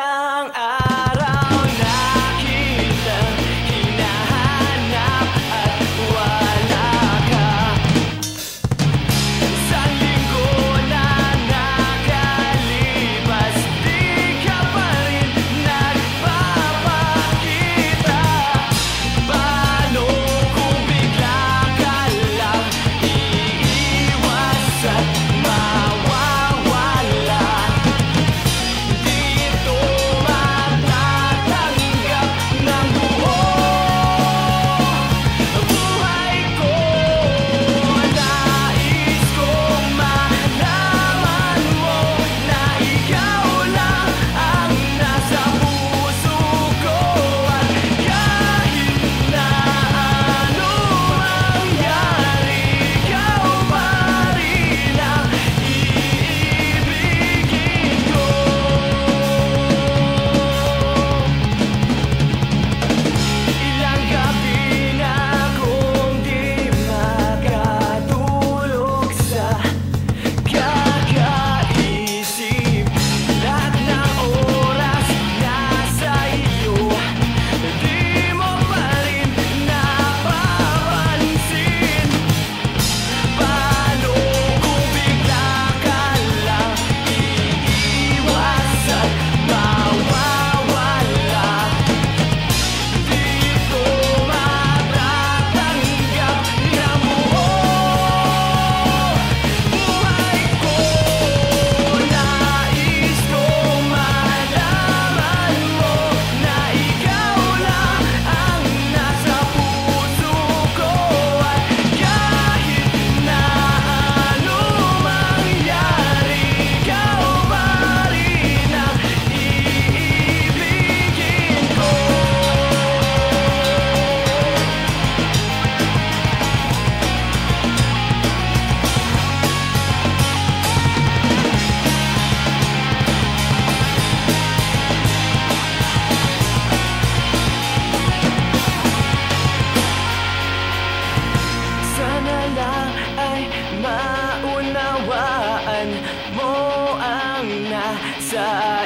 ng araw na kitang hinahanap at wala ka. Sa linggo na nakalipas, di ka pa rin nagpapakita. Paano kung bigla ka lang iiwas at mawawala? Dito matatanggap ng buo buhay ko. Nais kong malaman mo na ikaw lang ang nasa puso ko. At kahit na ano mangyari, ikaw pa rin ang iibigin ko. Ilang gabi na akong di makatulog sa kakaisip. Lahat ng oras nasa iyo, di mo pa rin napapansin. Paano kung bigla ka lang iiwas at mawawala? Dito matatanggap ng buo buhay ko. Nais kong malaman mo na ikaw lang ang nasa puso ko. At kahit na ano mangyari, ikaw pa rin ang iibigin ko. Sana lang ay maunawaan mo ang nasa